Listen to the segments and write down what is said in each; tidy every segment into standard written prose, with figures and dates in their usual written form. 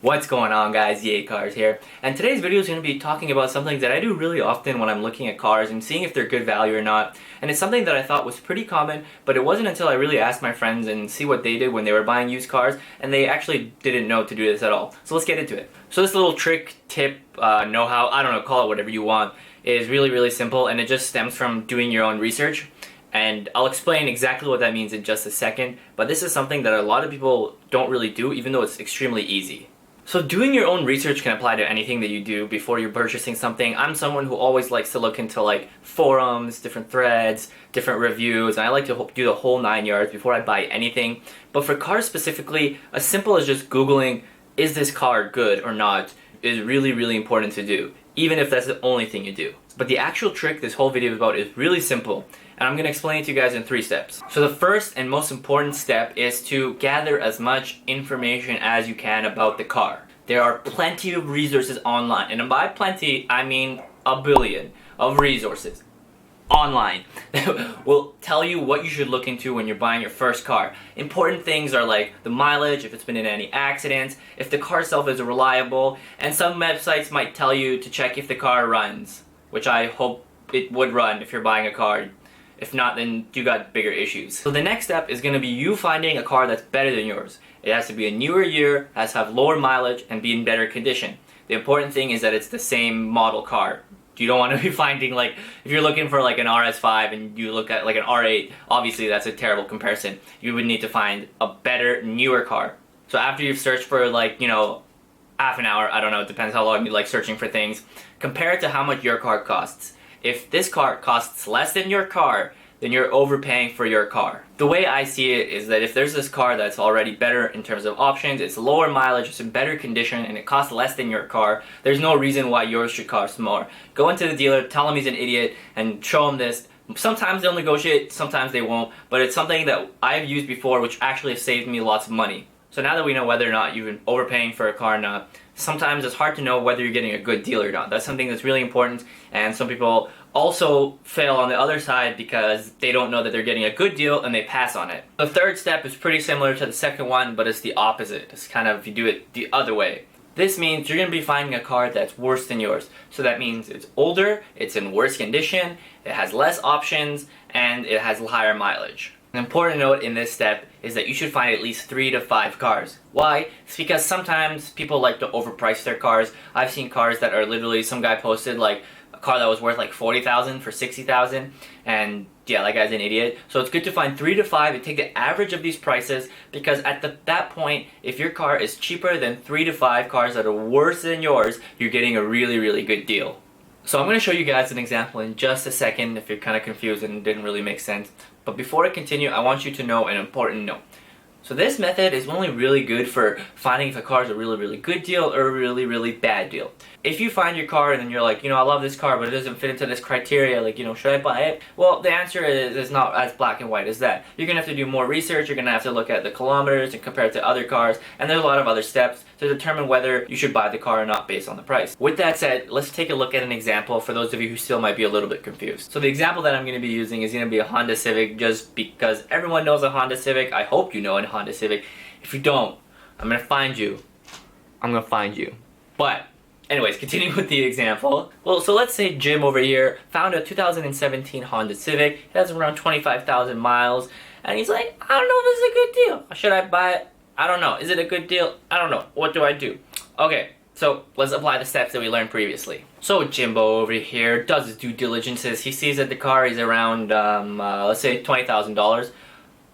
What's going on, guys? Yay Cars here, and today's video is going to be talking about something that I do really often when I'm looking at cars and seeing if they're good value or not. And it's something that I thought was pretty common, but it wasn't until I really asked my friends and see what they did when they were buying used cars, and they actually didn't know to do this at all. So let's get into it. So this little trick, tip, know-how, I don't know, call it whatever you want, is really simple, and it just stems from doing your own research. And I'll explain exactly what that means in just a second, but this is something that a lot of people don't really do, even though it's extremely easy. So doing your own research can apply to anything that you do before you're purchasing something. I'm someone who always likes to look into like forums, different threads, different reviews, and I like to do the whole 9 yards before I buy anything. But for cars specifically, as simple as just Googling, is this car good or not, is really important to do, even if that's the only thing you do. But the actual trick this whole video is about is really simple, and I'm going to explain it to you guys in 3 steps. So the first and most important step is to gather as much information as you can about the car. There are plenty of resources online, and by plenty, I mean a billion of resources online that will tell you what you should look into when you're buying your first car. Important things are like the mileage, if it's been in any accidents, if the car itself is reliable, and some websites might tell you to check if the car runs, which I hope it would run if you're buying a car. If not, then you got bigger issues. So the next step is going to be you finding a car that's better than yours. It has to be a newer year, has to have lower mileage, and be in better condition. The important thing is that it's the same model car. You don't want to be finding, like, if you're looking for like an RS5 and you look at like an R8, obviously that's a terrible comparison. You would need to find a better, newer car. So after you've searched for like, you know, half an hour, I don't know, it depends how long you like searching for things, compare it to how much your car costs. If this car costs less than your car, then you're overpaying for your car. The way I see it is that if there's this car that's already better in terms of options, it's lower mileage, it's in better condition, and it costs less than your car, there's no reason why yours should cost more. Go into the dealer, tell him he's an idiot, and show him this. Sometimes they'll negotiate, sometimes they won't, but it's something that I've used before which actually has saved me lots of money. So now that we know whether or not you've been overpaying for a car or not, sometimes it's hard to know whether you're getting a good deal or not. That's something that's really important, and some people also fail on the other side because they don't know that they're getting a good deal and they pass on it. The third step is pretty similar to the second one, but it's the opposite. It's kind of, you do it the other way. This means you're going to be finding a car that's worse than yours. So that means it's older, it's in worse condition, it has less options, and it has higher mileage. An important note in this step is that you should find at least 3 to 5 cars. Why? It's because sometimes people like to overprice their cars. I've seen cars that are literally, some guy posted like a car that was worth like $40,000 for $60,000, and yeah, that guy's an idiot. So it's good to find 3 to 5 and take the average of these prices, because at that point, if your car is cheaper than 3 to 5 cars that are worse than yours, you're getting a really good deal. So I'm going to show you guys an example in just a second if you're kind of confused and it didn't really make sense. But before I continue, I want you to know an important note. So this method is only really good for finding if a car is a really good deal or a really bad deal. If you find your car and then you're like, you know, I love this car, but it doesn't fit into this criteria, like, you know, should I buy it? Well, the answer is not as black and white as that. You're going to have to do more research, you're going to have to look at the kilometers and compare it to other cars, and there's a lot of other steps to determine whether you should buy the car or not based on the price. With that said, let's take a look at an example for those of you who still might be a little bit confused. So the example that I'm going to be using is going to be a Honda Civic, just because everyone knows a Honda Civic. I hope you know a Honda Civic. If you don't, I'm going to find you. I'm going to find you. But anyways, continuing with the example. Well, so let's say Jim over here found a 2017 Honda Civic. It has around 25,000 miles. And he's like, I don't know if this is a good deal. Should I buy it? I don't know. Is it a good deal? I don't know. What do I do? Okay, so let's apply the steps that we learned previously. So Jimbo over here does his due diligences. He sees that the car is around, let's say $20,000.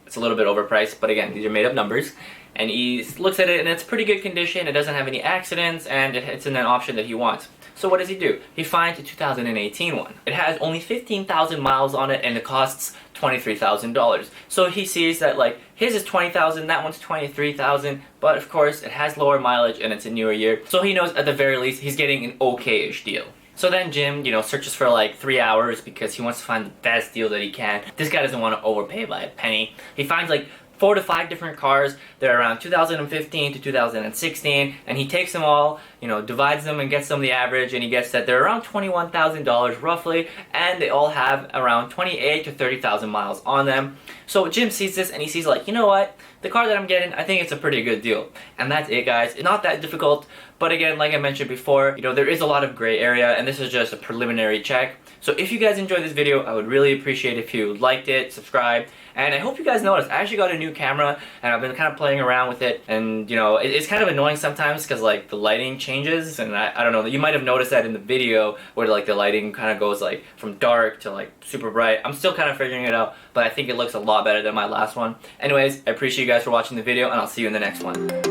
It's a little bit overpriced, but again, these are made up numbers. And he looks at it and it's pretty good condition, it doesn't have any accidents, and it's in an option that he wants. So what does he do? He finds a 2018 one. It has only 15,000 miles on it and it costs $23,000. So he sees that like his is 20,000, that one's 23,000, but of course it has lower mileage and it's a newer year. So he knows at the very least he's getting an okay-ish deal. So then Jim, you know, searches for like 3 hours because he wants to find the best deal that he can. This guy doesn't want to overpay by a penny. He finds like 4 to 5 different cars. They're around 2015 to 2016, and he takes them all, you know, divides them and gets them the average, and he gets that they're around $21,000 roughly, and they all have around 28 to 30,000 miles on them. So Jim sees this and he sees like, you know what, the car that I'm getting, I think it's a pretty good deal. And that's it, guys. It's not that difficult, but again, like I mentioned before, you know, there is a lot of gray area, and this is just a preliminary check. So if you guys enjoyed this video, I would really appreciate if you liked it, subscribed, and I hope you guys noticed, I actually got a new camera, and I've been kind of playing around with it, and you know, it's kind of annoying sometimes, because like the lighting changes, and I don't know, you might have noticed that in the video, where like the lighting kind of goes like from dark to like super bright. I'm still kind of figuring it out, but I think it looks a lot better than my last one. Anyways, I appreciate you guys for watching the video, and I'll see you in the next one.